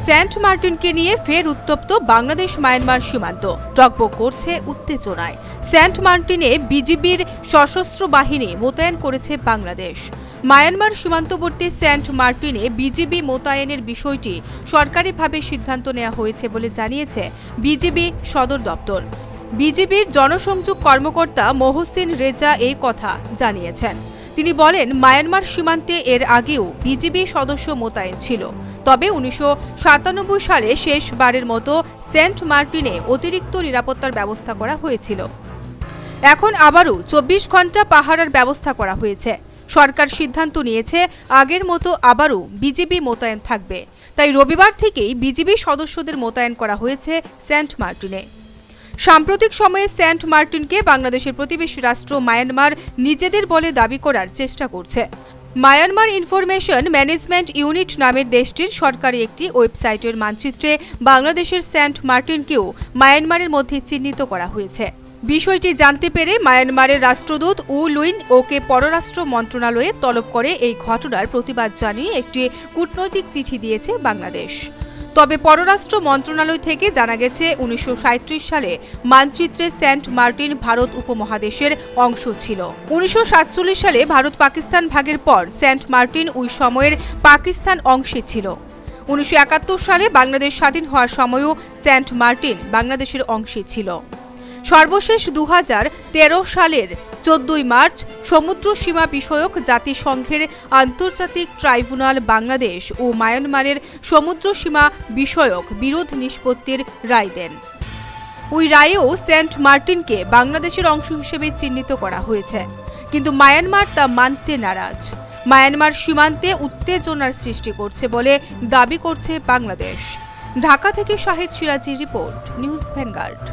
Saint মার্টিনকে নিয়ে ফের উত্তপ্ত বাংলাদেশ মায়ানমার সীমান্ত। টগবগ করছে উত্তেজনায়। সেন্ট মার্টিনে বিজিবির সশস্ত্র বাহিনী মোতায়েন করেছে বাংলাদেশ। মায়ানমার সীমান্তবর্তী সেন্ট মার্টিনে বিজিবি মোতায়েনের বিষয়টি সরকারিভাবে সিদ্ধান্ত নেওয়া হয়েছে বলে জানিয়েছে বিজিবি সদর দপ্তর। বিজিবির জনসংযোগ কর্মকর্তা মহসিন রেজা এই কথা জানিয়েছেন। তিনি বলেন, মায়ানমার সীমান্তে এর আগেও বিজিবি সদস্য মোতায়েন ছিল, তবে 1997 সালে শেষবারের মতো সেন্ট মার্টিনে অতিরিক্ত নিরাপত্তার ব্যবস্থা করা হয়েছিল। এখন আবারও 24 ঘণ্টা পাহারার ব্যবস্থা করা হয়েছে। সরকার সিদ্ধান্ত নিয়েছে আগের মতো আবারও বিজিবি মোতায়েন থাকবে। তাই রবিবার থেকেই বিজিবি সদস্যদের মোতায়েন করা হয়েছে সেন্ট মার্টিনে। সাম্প্রতিক সময়ে সেন্ট মার্টিনকে বাংলাদেশের প্রতিবেশী রাষ্ট্র মায়ানমার নিজেদের বলে দাবি করার চেষ্টা করছে। মায়ানমার ইনফরমেশন ম্যানেজমেন্ট ইউনিট নামের দেশটির সরকারি একটি ওয়েবসাইটের মানচিত্রে বাংলাদেশের সেন্ট মার্টিনকেও মায়ানমারের মধ্যে চিহ্নিত করা হয়েছে। বিষয়টি জানতে পেরে মায়ানমারের রাষ্ট্রদূত উ লুইন ওকে পররাষ্ট্র মন্ত্রণালয়ে তলব করে এই ঘটনার প্রতিবাদ জানিয়ে একটি কূটনৈতিক চিঠি দিয়েছে বাংলাদেশ। তবে পররাষ্ট্র মন্ত্রণালয় থেকে জানা গেছে 1937 সালে মানচিত্রে সেন্ট মার্টিন ভারত উপমহাদেশের অংশ ছিল। 1947 সালে ভারত পাকিস্তান ভাগের পর সেন্ট মার্টিন ওই সময়ের পাকিস্তান অংশে ছিল। 1971 সালে বাংলাদেশ স্বাধীন হওয়ার সময়ও সেন্ট মার্টিন বাংলাদেশের অংশে ছিল। সর্বশেষ 2013 সালের 14 মার্চ সমুদ্র সীমা বিষয়ক জাতিসংঘের আন্তর্জাতিক ট্রাইব্যুনাল বাংলাদেশ ও মায়ানমারের সমুদ্র সীমা বিষয়ক বিরোধ নিষ্পত্তির রায় দেন। ওই রায়েও সেন্ট মার্টিনকে বাংলাদেশের অংশ হিসেবে চিহ্নিত করা হয়েছে, কিন্তু মায়ানমার তা মানতে নারাজ। মায়ানমার সীমান্তে উত্তেজনার সৃষ্টি করছে বলে দাবি করছে বাংলাদেশ। ঢাকা থেকে শাহিদ সিরাজির রিপোর্ট, নিউজ ভ্যানগার্ড।